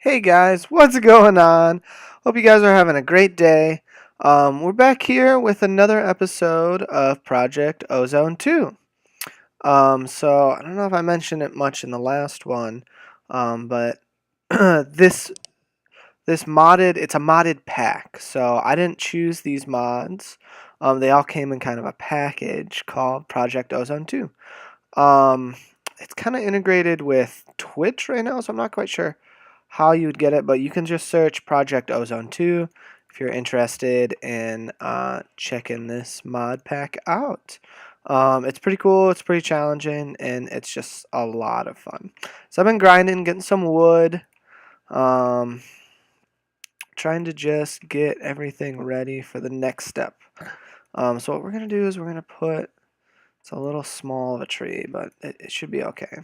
Hey guys, what's going on? Hope you guys are having a great day. We're back here with another episode of Project Ozone 2. So I don't know if I mentioned it much in the last one, but this it's a modded pack. So I didn't choose these mods. They all came in kind of a package called Project Ozone 2. Um, it's kind of integrated with Twitch right now, so I'm not quite sure how you would get it, but you can just search Project Ozone 2 if you're interested in checking this mod pack out. It's pretty cool, it's pretty challenging, and it's just a lot of fun. So I've been grinding, getting some wood, um, trying to just get everything ready for the next step. So what we're going to do is we're going to put, it's a little small of a tree, but it should be okay.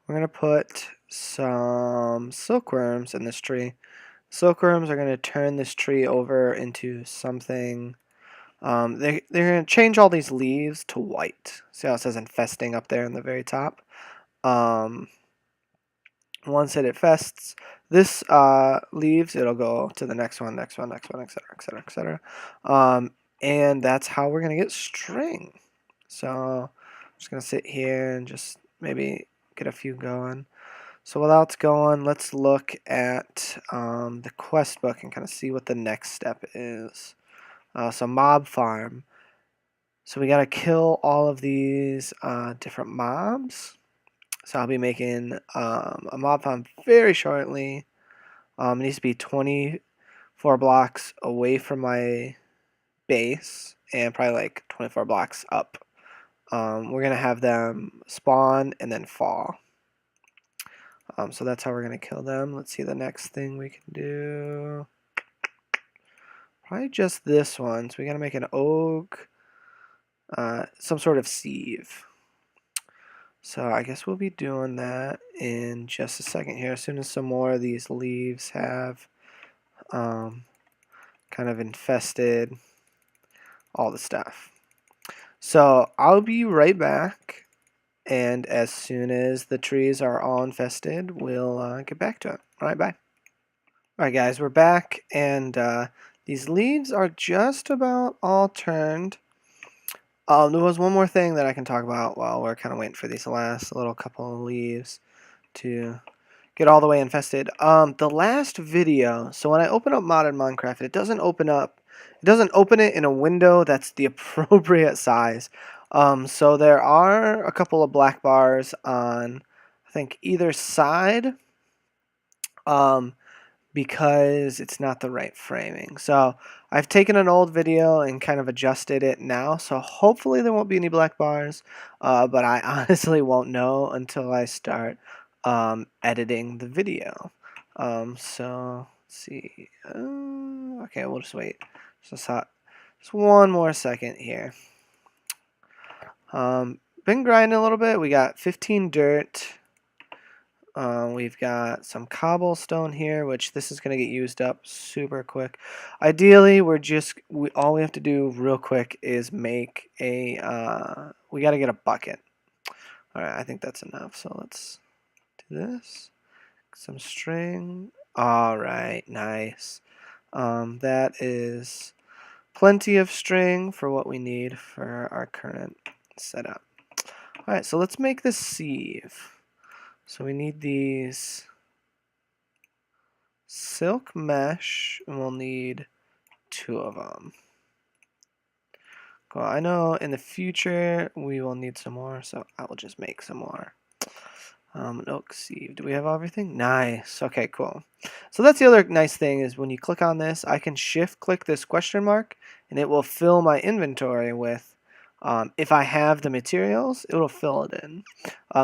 We're going to put some silkworms in this tree. Silkworms are going to turn this tree over into something. They're going to change all these leaves to white. See how it says infesting up there in the very top? Um, Once it infests this leaves, it'll go to the next one, next one, next one, etc., etc., etc. And that's how we're going to get string. So I'm just going to sit here and just maybe get a few going. So while that's going, let's look at the quest book and kind of see what the next step is. So mob farm. So we got to kill all of these different mobs. So I'll be making a mob farm very shortly. It needs to be 24 blocks away from my base and probably like 24 blocks up. We're going to have them spawn and then fall. So that's how we're going to kill them. Let's see the next thing we can do. Probably just this one. So we got to make an oak, some sort of sieve. So I guess we'll be doing that in just a second here. As soon as some more of these leaves have kind of infested all the stuff. So I'll be right back. And as soon as the trees are all infested, we'll get back to it. All right, bye. Alright guys, we're back, and these leaves are just about all turned. There was one more thing that I can talk about while we're kind of waiting for these last little couple of leaves to get all the way infested. The last video, so when I open up modded Minecraft, it doesn't open it in a window that's the appropriate size. So there are a couple of black bars on, I think, either side. Because it's not the right framing. So I've taken an old video and kind of adjusted it now. So hopefully there won't be any black bars, but I honestly won't know until I start editing the video. So let's see. Okay, we'll just wait. Just one more second here. Been grinding a little bit. We got 15 dirt. We've got some cobblestone here, which this is going to get used up super quick. Ideally, all we have to do real quick is make we got to get a bucket. All right, I think that's enough. So let's do this. Some string. All right, nice. That is plenty of string for what we need for our current setup. All right, so let's make this sieve. So we need these silk mesh, and we'll need 2 of them. Cool. I know in the future we will need some more, so I will just make some more. An oak sieve. Do we have everything? Nice. Okay, cool. So that's the other nice thing is when you click on this, I can shift click this question mark, and it will fill my inventory with. If I have the materials, it will fill it in.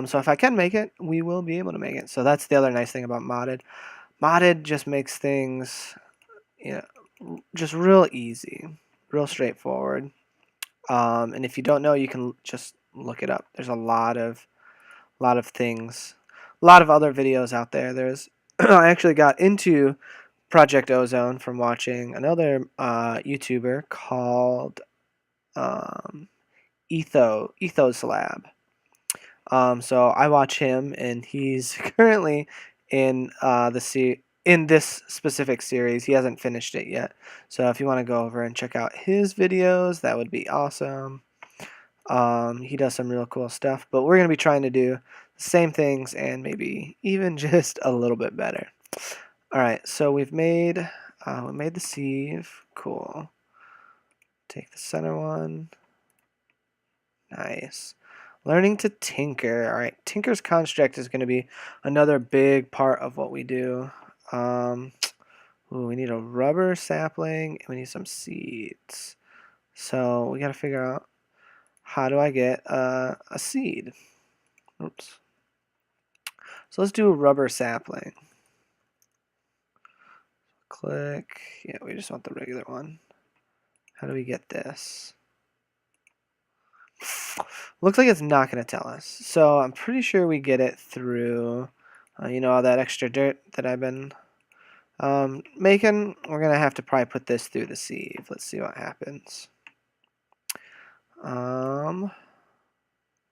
So if I can make it, we will be able to make it. So that's the other nice thing about modded. Modded just makes things, just real easy, real straightforward. And if you don't know, you can just look it up. There's a lot of things, a lot of other videos out there. There's I actually got into Project Ozone from watching another YouTuber called Ethos Lab. So I watch him, and he's currently in this specific series. He hasn't finished it yet. So if you want to go over and check out his videos, that would be awesome. He does some real cool stuff, but we're going to be trying to do the same things and maybe even just a little bit better. All right, so we made the sieve. Cool. Take the center one. Nice. Learning to tinker. All right, Tinker's Construct is going to be another big part of what we do. Ooh, we need a rubber sapling and we need some seeds. So we got to figure out, how do I get a seed? Oops. So let's do a rubber sapling. Click. Yeah, we just want the regular one. How do we get this? Looks like it's not going to tell us. So I'm pretty sure we get it through, all that extra dirt that I've been making. We're going to have to probably put this through the sieve. Let's see what happens.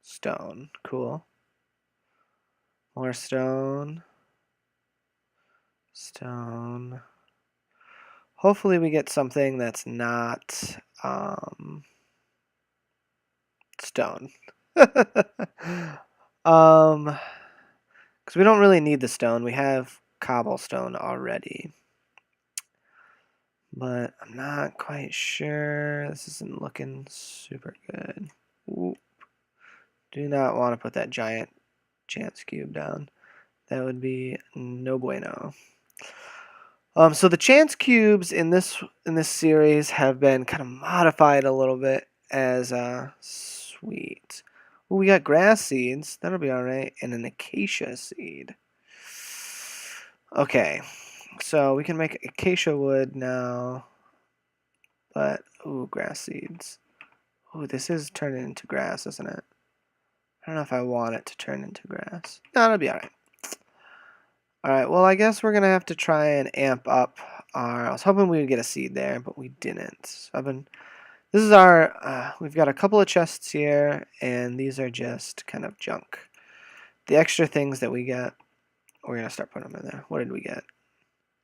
Stone. Cool. More stone. Stone. Hopefully we get something that's not stone. Because we don't really need the stone. We have cobblestone already. But I'm not quite sure. This isn't looking super good. Oop. Do not want to put that giant chance cube down. That would be no bueno. So the chance cubes in this series have been kind of modified a little bit as sweet. Ooh, we got grass seeds. That'll be all right, and an acacia seed. Okay, so we can make acacia wood now, but ooh, grass seeds. Ooh, this is turning into grass, isn't it? I don't know if I want it to turn into grass. No, it'll be all right. All right, well, I guess we're going to have to try and amp up our... I was hoping we would get a seed there, but we didn't. So this is our... we've got a couple of chests here, and these are just kind of junk. The extra things that we get, we're going to start putting them in there. What did we get?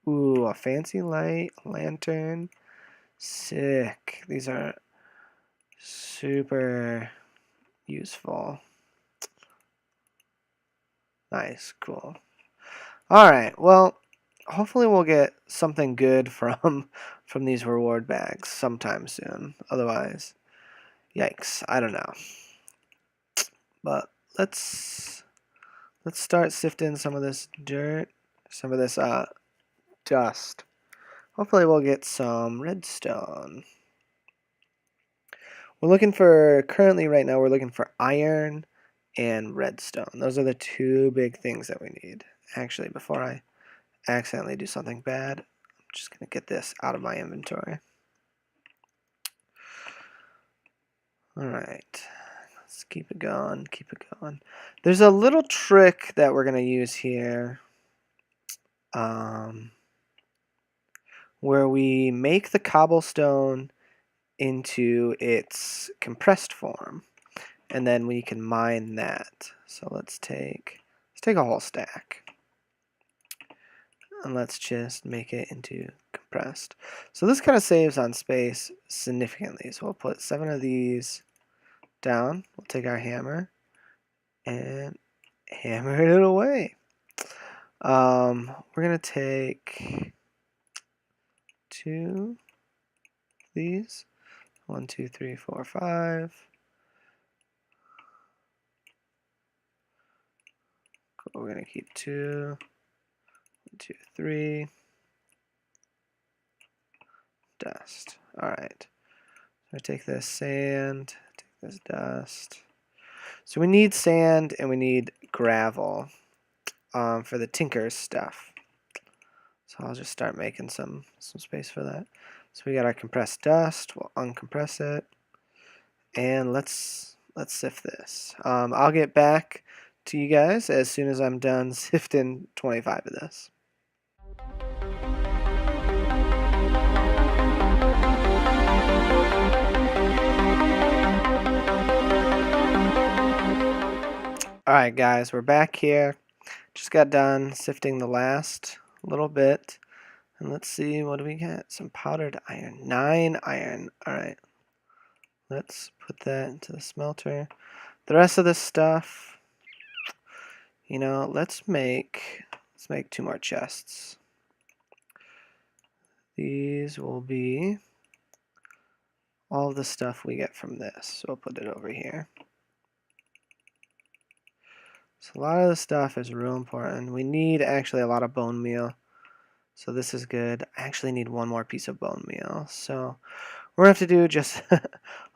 Ooh, a fancy light, lantern. Sick. These are super useful. Nice, cool. Alright, well, hopefully we'll get something good from these reward bags sometime soon. Otherwise, yikes, I don't know. But let's start sifting some of this dirt, some of this dust. Hopefully we'll get some redstone. Currently right now we're looking for iron and redstone. Those are the two big things that we need. Actually, before I accidentally do something bad, I'm just going to get this out of my inventory. Alright, let's keep it going, keep it going. There's a little trick that we're going to use here where we make the cobblestone into its compressed form, and then we can mine that. So let's take a whole stack. And let's just make it into compressed. So this kind of saves on space significantly. So we'll put 7 of these down. We'll take our hammer and hammer it away. We're going to take 2 of these. 1, 2, 3, 4, 5. Cool. We're going to keep 2. 2, 3. Dust. Alright. So take this sand, take this dust. So we need sand and we need gravel for the tinker's stuff. So I'll just start making some space for that. So we got our compressed dust. We'll uncompress it. And let's sift this. I'll get back to you guys as soon as I'm done sifting 25 of this. Alright guys, we're back here. Just got done sifting the last little bit. And let's see, what do we get? Some powdered iron. 9 iron. Alright. Let's put that into the smelter. The rest of this stuff, you know, let's make 2 more chests. These will be all the stuff we get from this. So we'll put it over here. So a lot of the stuff is real important. We need actually a lot of bone meal. So this is good. I actually need 1 more piece of bone meal. So we're going to have to do just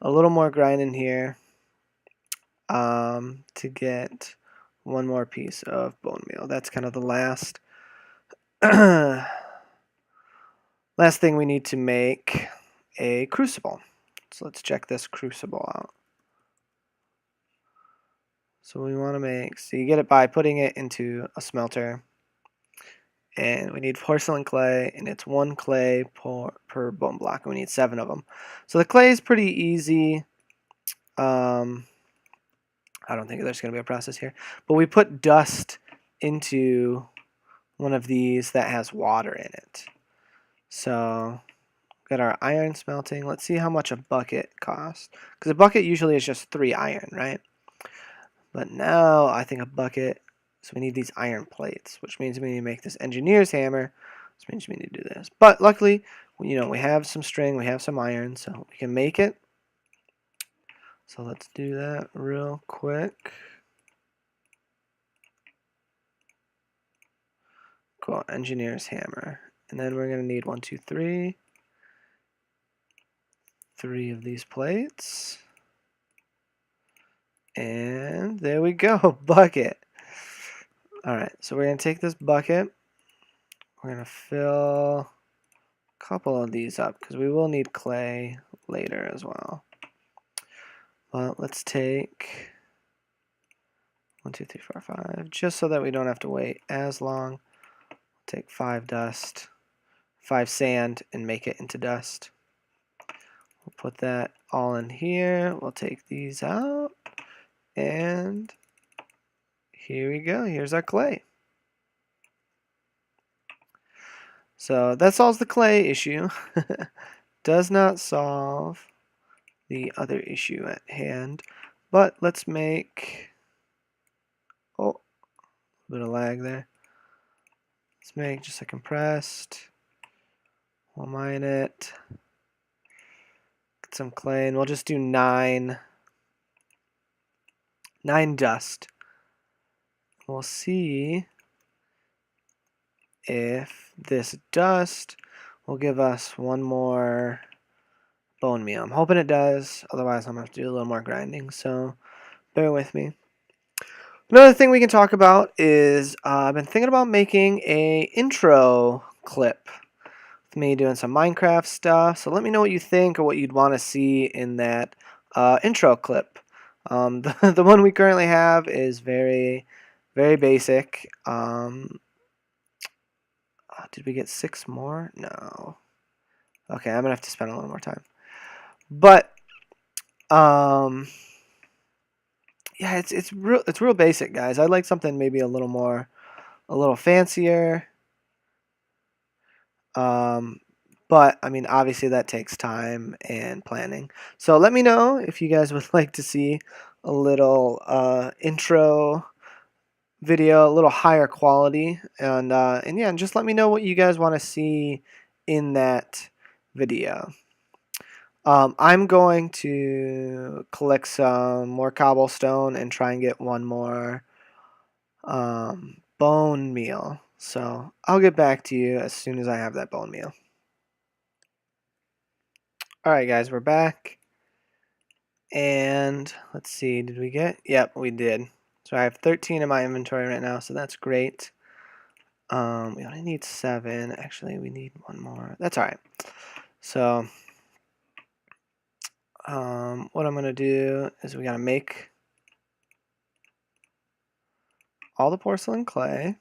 a little more grinding here to get 1 more piece of bone meal. That's kind of the last last thing we need to make a crucible. So let's check this crucible out. So we want to make, so you get it by putting it into a smelter. And we need porcelain clay, and it's 1 clay per bone block, and we need 7 of them. So the clay is pretty easy. I don't think there's going to be a process here. But we put dust into one of these that has water in it. So got our iron smelting. Let's see how much a bucket costs. Because a bucket usually is just 3 iron, right? But now I think a bucket, so we need these iron plates, which means we need to make this engineer's hammer, which means we need to do this. But luckily, you know, we have some string, we have some iron, so we can make it. So let's do that real quick. Cool, engineer's hammer. And then we're going to need 1, 2, 3. 3 of these plates. And there we go, bucket. Alright, so we're going to take this bucket. We're going to fill a couple of these up because we will need clay later as well. But let's take 1, 2, 3, 4, 5, just so that we don't have to wait as long. Take 5 dust, 5 sand, and make it into dust. We'll put that all in here. We'll take these out. And here we go. Here's our clay. So that solves the clay issue. Does not solve the other issue at hand. But let's make... Oh, a bit of lag there. Let's make just a compressed. We'll mine it. Get some clay, and we'll just do 9 dust. We'll see if this dust will give us 1 more bone meal. I'm hoping it does, otherwise I'm going to have to do a little more grinding, so bear with me. Another thing we can talk about is I've been thinking about making a intro clip with me doing some Minecraft stuff, so let me know what you think or what you'd want to see in that intro clip. The one we currently have is very basic. Did we get 6 more? No. Okay, I'm gonna have to spend a little more time. But yeah, it's real basic, guys. I'd like something maybe a little fancier. But I mean, obviously that takes time and planning. So let me know if you guys would like to see a little intro video, a little higher quality, and yeah, and just let me know what you guys want to see in that video. I'm going to collect some more cobblestone and try and get 1 more bone meal. So I'll get back to you as soon as I have that bone meal. Alright guys, we're back. And let's see, did we get? Yep, we did. So I have 13 in my inventory right now, so that's great. We only need 7. Actually, we need 1 more. That's alright. So what I'm going to do is we got to make all the porcelain clay.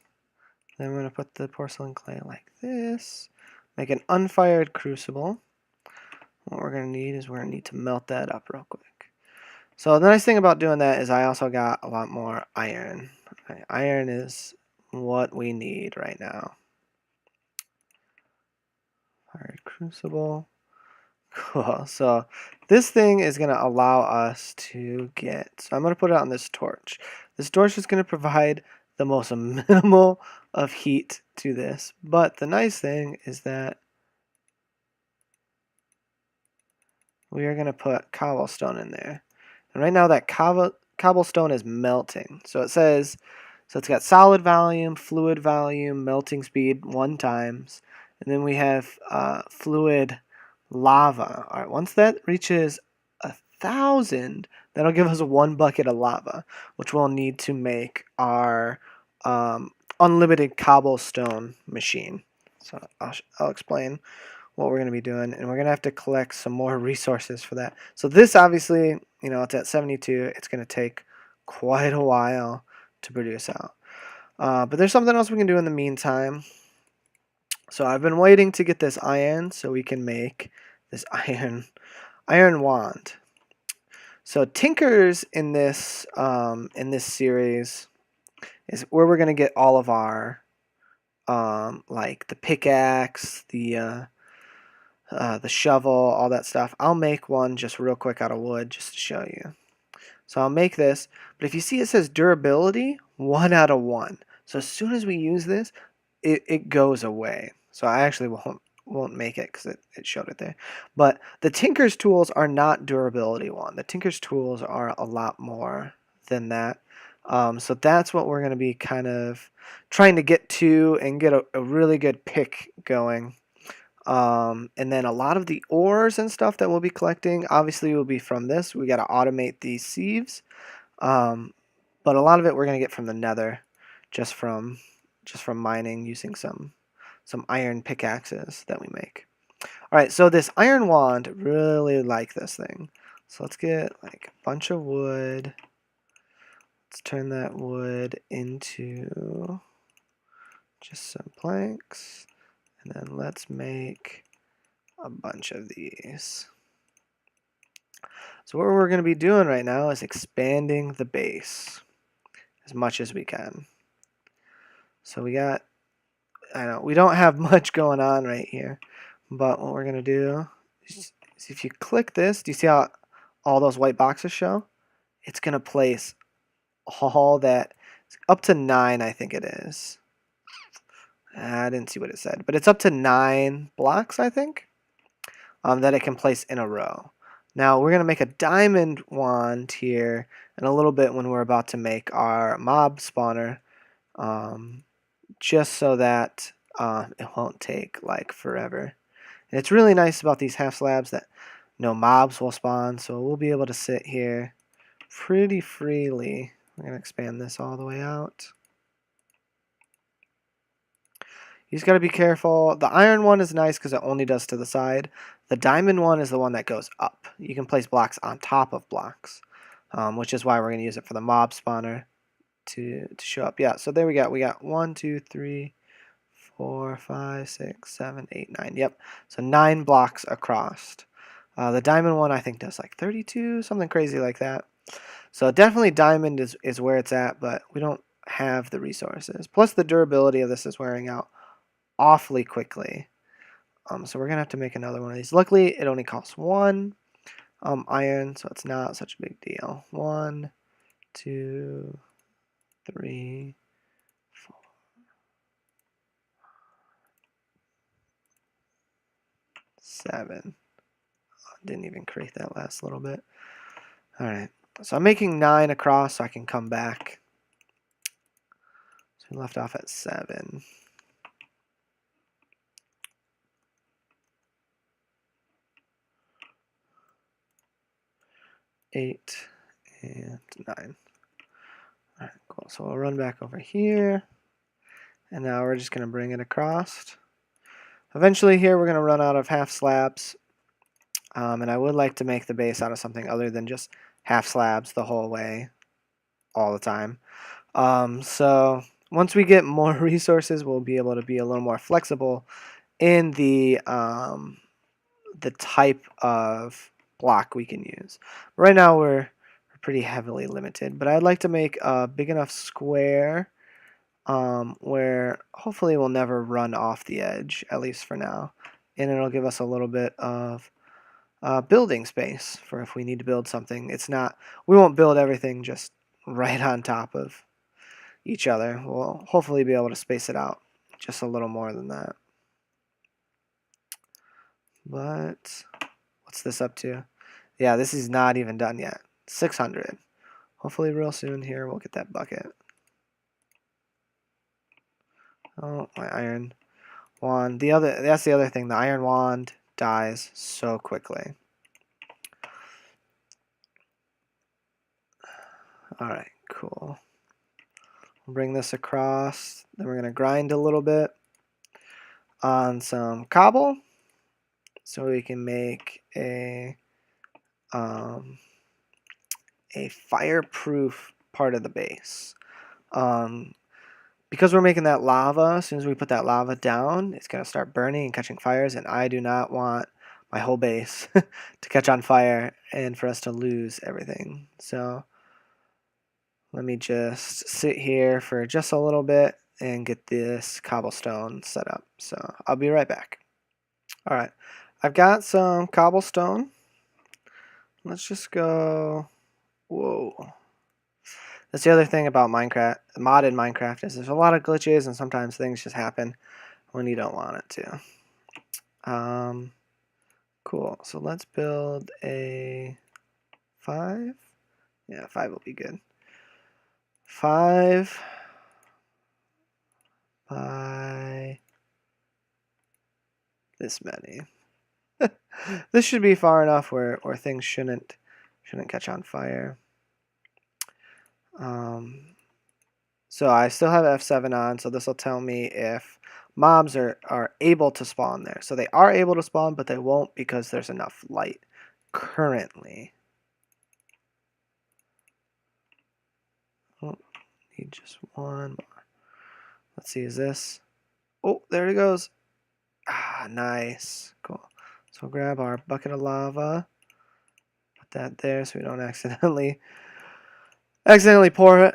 Then we're going to put the porcelain clay like this. Make an unfired crucible. What we're going to need is we're going to need to melt that up real quick. So the nice thing about doing that is I also got a lot more iron. Okay, iron is what we need right now. Fired crucible. Cool. So this thing is going to allow us to get, so I'm going to put it on this torch. This torch is going to provide the most minimal of heat to this. But the nice thing is that we are going to put cobblestone in there. And right now that cobblestone is melting. So it says, so it's got solid volume, fluid volume, melting speed 1 times. And then we have fluid lava. All right, once that reaches 1,000, that'll give us 1 bucket of lava, which we'll need to make our unlimited cobblestone machine. So I'll explain what we're going to be doing, and we're going to have to collect some more resources for that. So this obviously, you know, it's at 72. It's going to take quite a while to produce out. But there's something else we can do in the meantime. So I've been waiting to get this iron so we can make this iron wand. So tinkers in this series is where we're going to get all of our like the pickaxe, the shovel, all that stuff. I'll make one just real quick out of wood just to show you. So I'll make this, but if you see it says durability, 1 out of 1. So as soon as we use this, it goes away. So I actually won't make it because it showed it there. But the Tinker's tools are not durability 1. The Tinker's tools are a lot more than that. So that's what we're going to be kind of trying to get to and get a really good pick going. And then a lot of the ores and stuff that we'll be collecting obviously will be from this. We got to automate these sieves. But a lot of it we're going to get from the nether just from mining using some iron pickaxes that we make. All right, so this iron wand, really like this thing. So let's get like a bunch of wood. Let's turn that wood into just some planks. And then let's make a bunch of these. So what we're going to be doing right now is expanding the base as much as we can. So we got, I know, we don't have much going on right here, but what we're going to do is if you click this, do you see how all those white boxes show? It's going to place all that, up to 9 I think it is. I didn't see what it said, but it's up to 9 blocks I think. That it can place in a row. Now we're going to make a diamond wand here in a little bit when we're about to make our mob spawner, just so that it won't take like forever. And it's really nice about these half slabs that no mobs will spawn, so we'll be able to sit here pretty freely. We're going to expand this all the way out. You just got to be careful. The iron one is nice because it only does to the side. The diamond one is the one that goes up. You can place blocks on top of blocks, which is why we're going to use it for the mob spawner to show up. Yeah, so there we got. We got 1, 2, 3, 4, 5, 6, 7, 8, 9. Yep, so 9 blocks across. The diamond one I think does like 32, something crazy like that. So definitely diamond is where it's at, but we don't have the resources. Plus the durability of this is wearing out awfully quickly. So we're going to have to make another one of these. Luckily, it only costs 1 iron, so it's not such a big deal. 1, 2, 3, 4. Seven. Didn't even create that last little bit. Alright, so I'm making 9 across so I can come back. So we left off at 7. 8 and 9. Alright, cool. So we'll run back over here. And now we're just going to bring it across. Eventually here we're going to run out of half slabs. And I would like to make the base out of something other than just half slabs the whole way, all the time. So once we get more resources, we'll be able to be a little more flexible in the type of block we can use. Right now we're pretty heavily limited, but I'd like to make a big enough square where hopefully we'll never run off the edge, at least for now. And it'll give us a little bit of building space for if we need to build something. We won't build everything just right on top of each other. We'll hopefully be able to space it out just a little more than that. But what's this up to? Yeah, this is not even done yet. 600. Hopefully real soon here we'll get that bucket. Oh, my iron wand. That's the other thing. The iron wand dies so quickly. Alright, cool. We'll bring this across. Then we're going to grind a little bit on some cobble so we can make a fireproof part of the base. Because we're making that lava, as soon as we put that lava down, it's going to start burning and catching fires, and I do not want my whole base to catch on fire and for us to lose everything. So let me just sit here for just a little bit and get this cobblestone set up. So I'll be right back. Alright, I've got some cobblestone. Let's just go... Whoa. That's the other thing about Minecraft, modded Minecraft, is there's a lot of glitches and sometimes things just happen when you don't want it to. Cool, so let's build a 5. Yeah, 5 will be good. 5 by this many. This should be far enough where things shouldn't catch on fire. So I still have F7 on, so this will tell me if mobs are able to spawn there. So they are able to spawn, but they won't because there's enough light currently. Oh, need just one more. Let's see, is this? Oh, there it goes. Ah, nice. Cool. So we'll grab our bucket of lava. Put that there so we don't accidentally pour it.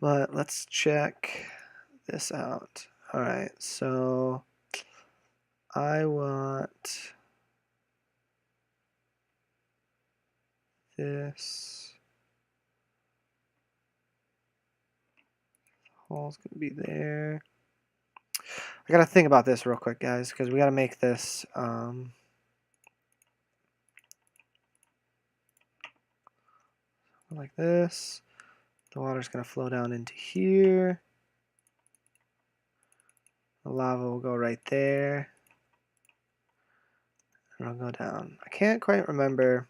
But let's check this out. Alright, so I want this. Hole's gonna be there. I gotta think about this real quick, guys, because we gotta make this like this. The water's gonna flow down into here. The lava will go right there. And it'll go down. I can't quite remember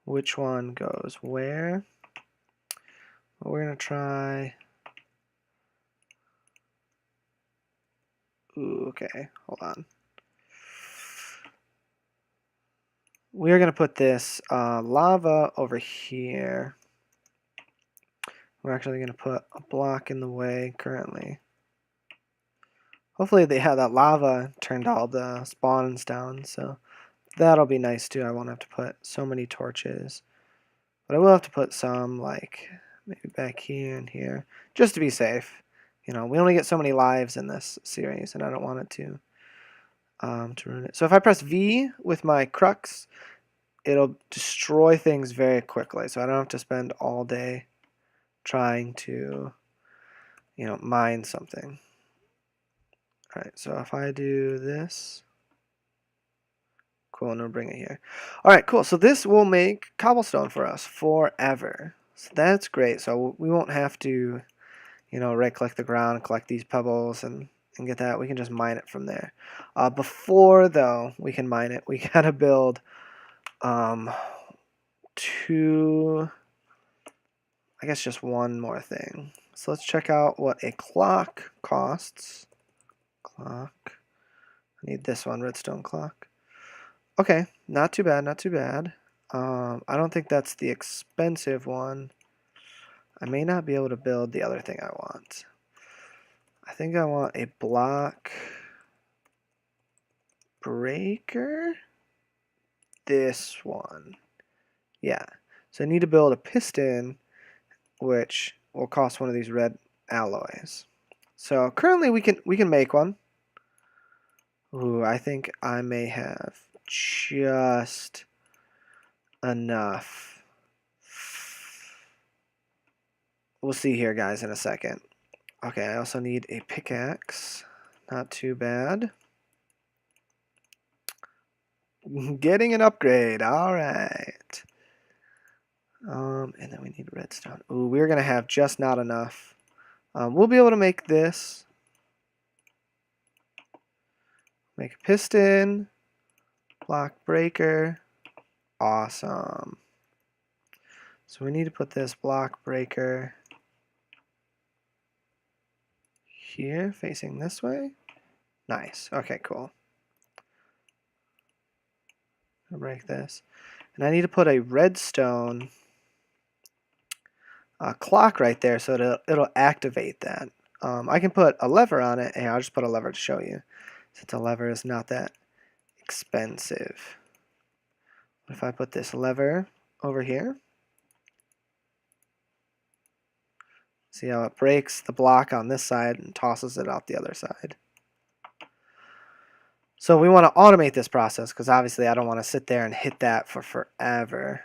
which one goes where. But we're gonna try. Ooh, okay, hold on. We're gonna put this lava over here. We're actually gonna put a block in the way currently. Hopefully they have that lava turned all the spawns down, so that'll be nice too. I won't have to put so many torches. But I will have to put some, like, maybe back here and here, just to be safe. You know, we only get so many lives in this series, and I don't want it to ruin it. So if I press V with my crux, it'll destroy things very quickly. So I don't have to spend all day trying to, you know, mine something. All right, so if I do this, cool, and we'll bring it here. All right, cool. So this will make cobblestone for us forever. So that's great. So we won't have to, you know, right-click the ground, collect these pebbles, and get that. We can just mine it from there. Before, though, we can mine it, we gotta build I guess just one more thing. So let's check out what a clock costs. Clock. I need this one, redstone clock. Okay, not too bad, not too bad. I don't think that's the expensive one. I may not be able to build the other thing I want. I think I want a block breaker. This one. Yeah. So I need to build a piston, which will cost one of these red alloys. So currently we can make one. Ooh, I think I may have just enough. We'll see here, guys, in a second. Okay, I also need a pickaxe. Not too bad. Getting an upgrade. All right. And then we need redstone. Ooh, we're gonna have just not enough. We'll be able to make this. Make a piston. Block breaker. Awesome. So we need to put this block breaker here, facing this way. Nice. Okay, cool. I'll break this. And I need to put a redstone clock right there so it'll activate that. I can put a lever on it. Hey, I'll just put a lever to show you, since a lever is not that expensive. What if I put this lever over here? See how it breaks the block on this side and tosses it out the other side. So we want to automate this process because obviously I don't want to sit there and hit that for forever.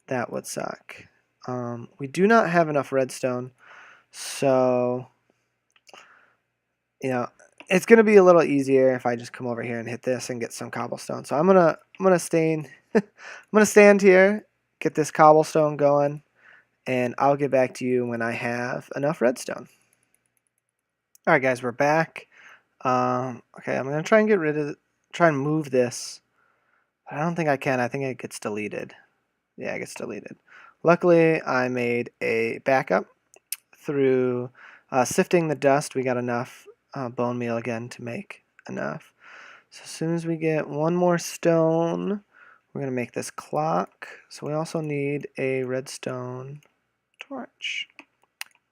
That would suck. We do not have enough redstone, so it's gonna be a little easier if I just come over here and hit this and get some cobblestone. So I'm gonna stand here, get this cobblestone going, and I'll get back to you when I have enough redstone. All right, guys, we're back. Okay, I'm gonna try and move this. I don't think I can. I think it gets deleted. Yeah, it gets deleted. Luckily, I made a backup through sifting the dust. We got enough bone meal again to make enough. So as soon as we get one more stone, we're going to make this clock. So we also need a redstone torch.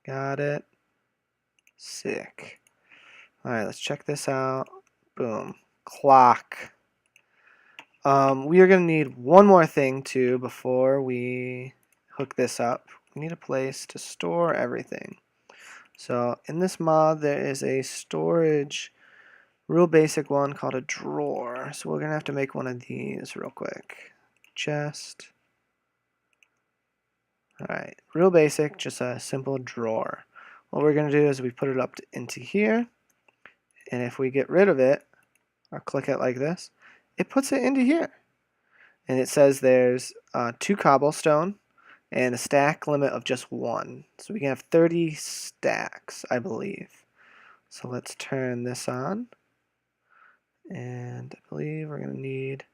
Got it. Sick. All right, let's check this out. Boom. Clock. We are going to need one more thing too before we hook this up. We need a place to store everything. So in this mod there is a storage, real basic one called a drawer. So we're going to have to make one of these real quick. Chest. Alright, real basic, just a simple drawer. What we're going to do is we put it up into here, and if we get rid of it, or click it like this, it puts it into here. And it says there's 2 cobblestone and a stack limit of just 1. So we can have 30 stacks, I believe. So let's turn this on. And I believe we're going to need,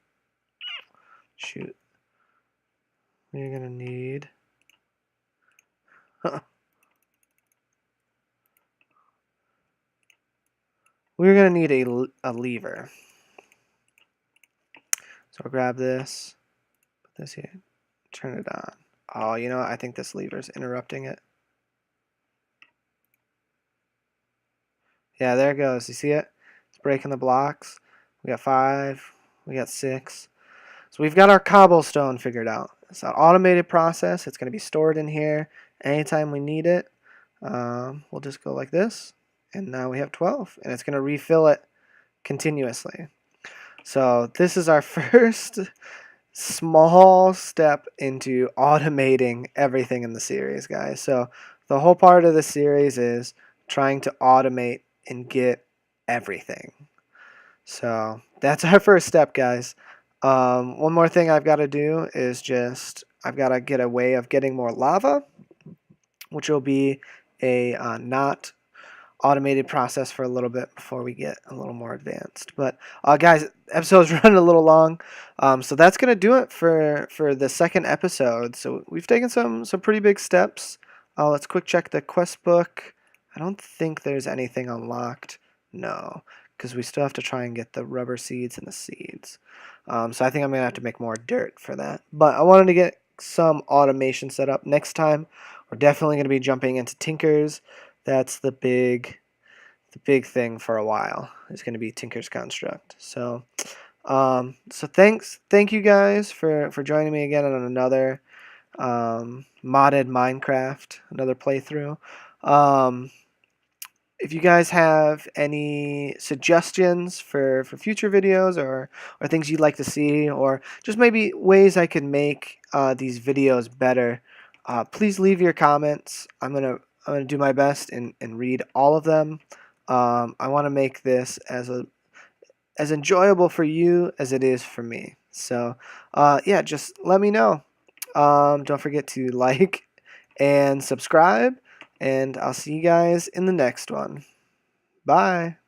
we're going to need, we're going to need a lever. So I'll grab this, put this here, turn it on. Oh, you know what? I think this lever is interrupting it. Yeah, there it goes. You see it? It's breaking the blocks. We got 5, we got 6. So we've got our cobblestone figured out. It's an automated process. It's going to be stored in here anytime we need it. We'll just go like this, and now we have 12, and it's going to refill it continuously. So this is our first small step into automating everything in the series, guys. So the whole part of the series is trying to automate and get everything. So that's our first step, guys. One more thing I've got to do is I've got to get a way of getting more lava, which will be a not automated process for a little bit before we get a little more advanced. But guys, episode's running a little long, so that's gonna do it for the second episode. So we've taken some pretty big steps. Let's quick check the quest book. I don't think there's anything unlocked. No, because we still have to try and get the rubber seeds and the seeds. So I think I'm gonna have to make more dirt for that. But I wanted to get some automation set up. Next time, we're definitely gonna be jumping into Tinkers. That's the big thing for a while. Is going to be Tinker's Construct. So, thank you guys for joining me again on another modded Minecraft, another playthrough. if you guys have any suggestions for future videos or things you'd like to see, or just maybe ways I could make these videos better, please leave your comments. I'm gonna do my best and read all of them. I want to make this as enjoyable for you as it is for me. So yeah, just let me know. Don't forget to like and subscribe, and I'll see you guys in the next one. Bye.